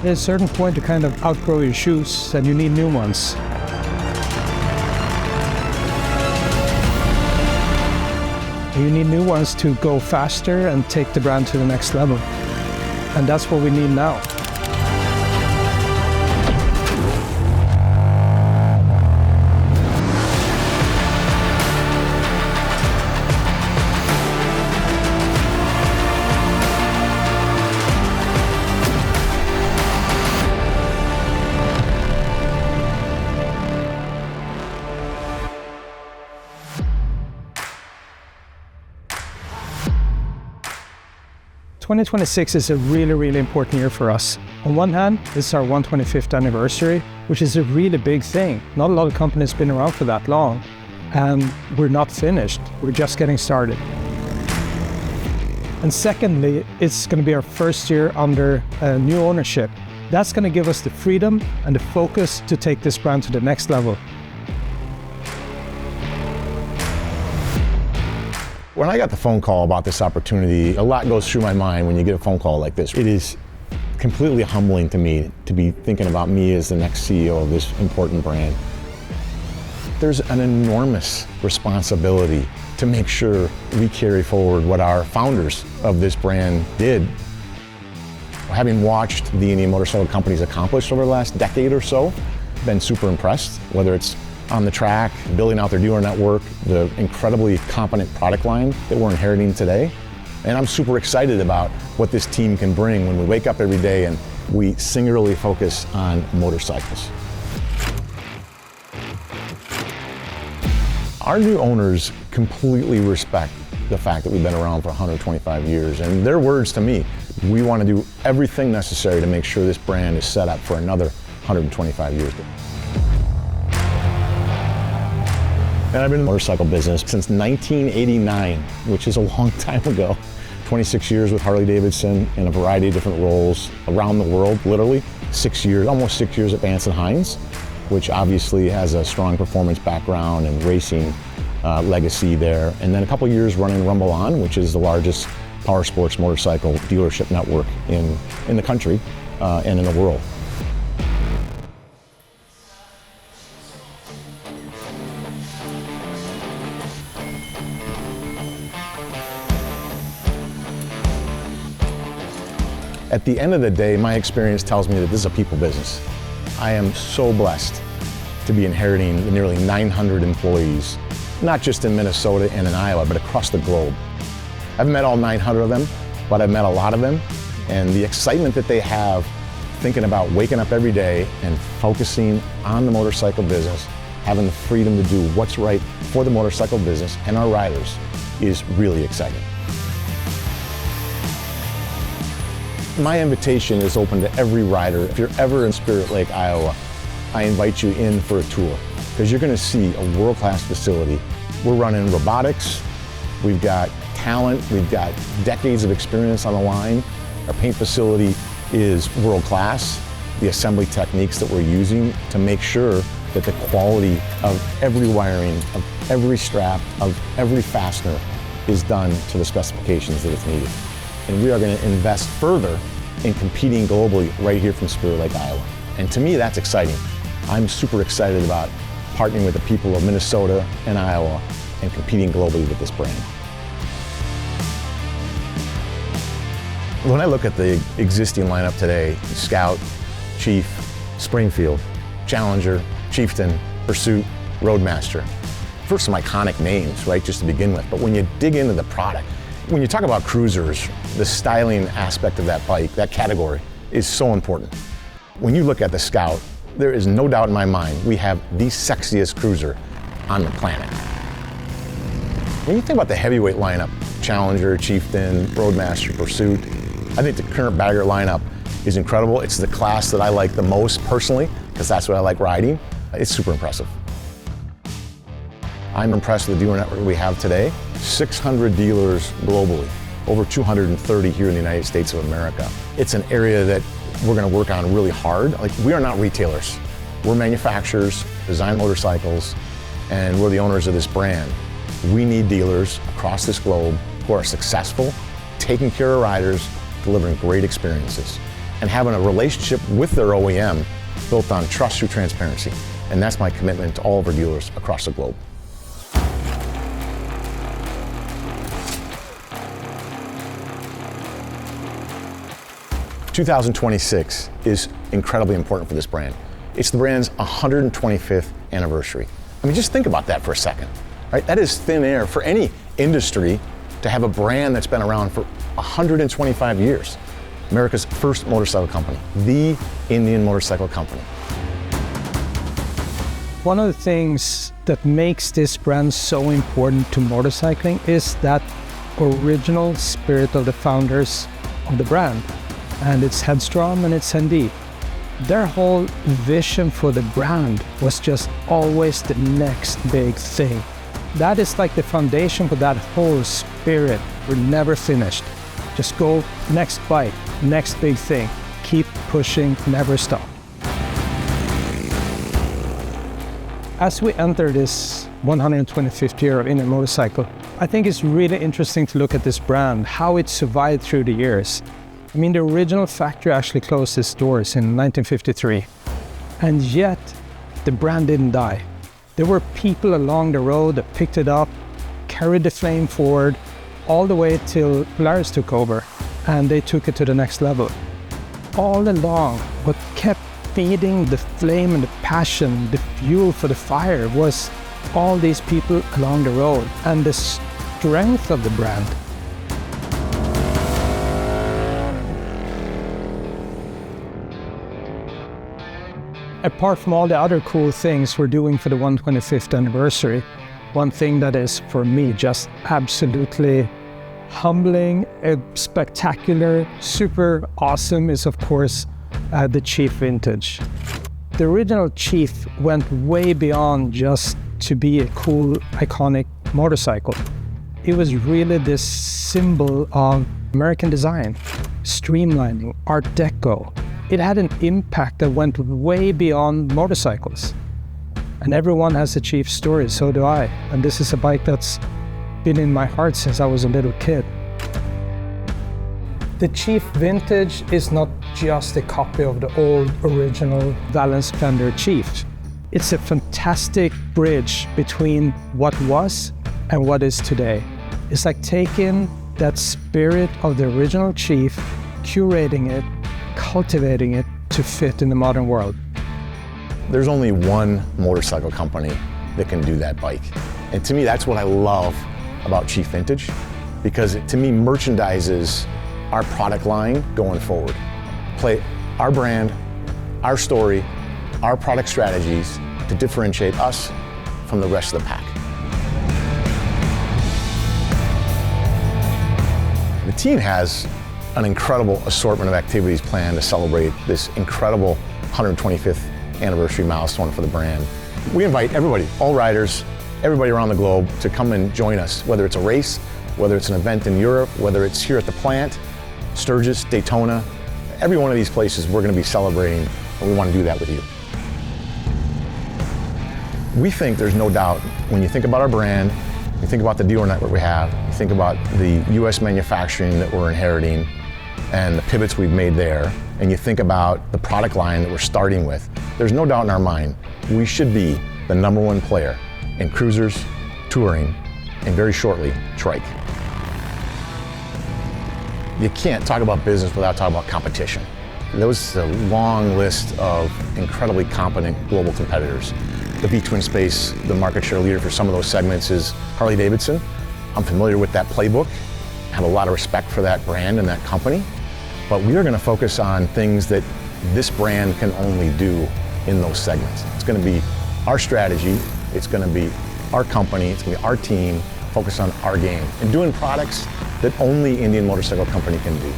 At a certain point, you kind of outgrow your shoes and you need new ones. You need new ones to go faster and take the brand to the next level. And that's what we need now. "2026 is a really important year for us. On one hand, this is our 125th anniversary, which is a really big thing. Not a lot of companies have been around for that long, and we're not finished. We're just getting started. And secondly, it's going to be our first year under new ownership. That's going to give us the freedom and the focus to take this brand to the next level." When I got the phone call about this opportunity, a lot goes through my mind when you get a phone call like this. It is completely humbling to me to be thinking about me as the next CEO of this important brand. There's an enormous responsibility to make sure we carry forward what our founders of this brand did. Having watched the Indian motorcycle companies accomplish over the last decade or so, been super impressed, whether it's on the track, building out their dealer network, the incredibly competent product line that we're inheriting today. And I'm super excited about what this team can bring when we wake up every day and we singularly focus on motorcycles. Our new owners completely respect the fact that we've been around for 125 years. And their words to me, we want to do everything necessary to make sure this brand is set up for another 125 years. And I've been in the motorcycle business since 1989, which is a long time ago. 26 years with Harley-Davidson in a variety of different roles around the world, literally. 6 years, almost 6 years at Vance & Hines, which obviously has a strong performance background and racing legacy there. And then a couple years running Rumble On, which is the largest power sports motorcycle dealership network in the country and in the world. At the end of the day, my experience tells me that this is a people business. I am so blessed to be inheriting the nearly 900 employees, not just in Minnesota and in Iowa, but across the globe. I've met all 900 of them, but I've met a lot of them, and the excitement that they have thinking about waking up every day and focusing on the motorcycle business, having the freedom to do what's right for the motorcycle business and our riders is really exciting. My invitation is open to every rider. If you're ever in Spirit Lake, Iowa, I invite you in for a tour because you're going to see a world-class facility. We're running robotics, we've got talent, we've got decades of experience on the line. Our paint facility is world-class. The assembly techniques that we're using to make sure that the quality of every wiring, of every strap, of every fastener is done to the specifications that it's needed. And we are going to invest further in competing globally right here from Spirit Lake, Iowa. And to me, that's exciting. I'm super excited about partnering with the people of Minnesota and Iowa and competing globally with this brand. When I look at the existing lineup today, Scout, Chief, Springfield, Challenger, Chieftain, Pursuit, Roadmaster. First, some iconic names, right, just to begin with. But when you dig into the product, when you talk about cruisers, the styling aspect of that bike, that category, is so important. When you look at the Scout, there is no doubt in my mind we have the sexiest cruiser on the planet. When you think about the heavyweight lineup, Challenger, Chieftain, Roadmaster, Pursuit, I think the current bagger lineup is incredible. It's the class that I like the most personally, because that's what I like riding. It's super impressive. I'm impressed with the dealer network we have today. 600 dealers globally, over 230 here in the United States of America. It's an area that we're going to work on really hard. Like, we are not retailers. We're manufacturers, design motorcycles, and we're the owners of this brand. We need dealers across this globe who are successful, taking care of riders, delivering great experiences. and having a relationship with their OEM built on trust through transparency. And that's my commitment to all of our dealers across the globe. "2026 is incredibly important for this brand. It's the brand's 125th anniversary. I mean, just think about that for a second, right? That is thin air for any industry to have a brand that's been around for 125 years. America's first motorcycle company, the Indian motorcycle company. One of the things that makes this brand so important to motorcycling is that original spirit of the founders of the brand. And it's headstrong and it's handy. Their whole vision for the brand was just always the next big thing. That is like the foundation for that whole spirit. We're never finished. Just go next bike, next big thing. Keep pushing, never stop. As we enter this 125th year of Indian motorcycle, I think it's really interesting to look at this brand, how it survived through the years. I mean, the original factory actually closed its doors in 1953, and yet the brand didn't die. There were people along the road that picked it up, carried the flame forward, all the way till Polaris took over, and they took it to the next level. All along, what kept feeding the flame and the passion, the fuel for the fire, was all these people along the road and the strength of the brand. Apart from all the other cool things we're doing for the 125th anniversary, one thing that is, for me, just absolutely humbling, spectacular, super awesome is, of course, the Chief Vintage. The original Chief went way beyond just to be a cool, iconic motorcycle. It was really this symbol of American design, streamlining, Art Deco. It had an impact that went way beyond motorcycles. And everyone has a Chief story, so do I. And this is a bike that's been in my heart since I was a little kid. The Chief Vintage is not just a copy of the old original Valence Splendor Chief. It's a fantastic bridge between what was and what is today. It's like taking that spirit of the original Chief, curating it, cultivating it to fit in the modern world. There's only one motorcycle company that can do that bike. And to me, that's what I love about Chief Vintage, because it, to me, merchandises our product line going forward. Play our brand, our story, our product strategies to differentiate us from the rest of the pack. The team has an incredible assortment of activities planned to celebrate this incredible 125th anniversary milestone for the brand. We invite everybody, all riders, everybody around the globe to come and join us, whether it's a race, whether it's an event in Europe, whether it's here at the plant, Sturgis, Daytona. Every one of these places we're going to be celebrating, and we want to do that with you. We think there's no doubt, when you think about our brand, you think about the dealer network we have, you think about the US manufacturing that we're inheriting and the pivots we've made there, and you think about the product line that we're starting with, there's no doubt in our mind we should be the #1 player in cruisers, touring, and very shortly, trike. You can't talk about business without talking about competition. There was a long list of incredibly competent global competitors. The V-twin space, the market share leader for some of those segments is Harley-Davidson. I'm familiar with that playbook. I have a lot of respect for that brand and that company. But we are going to focus on things that this brand can only do in those segments. It's going to be our strategy. It's going to be our company. It's going to be our team focused on our game and doing products that only Indian Motorcycle Company can do.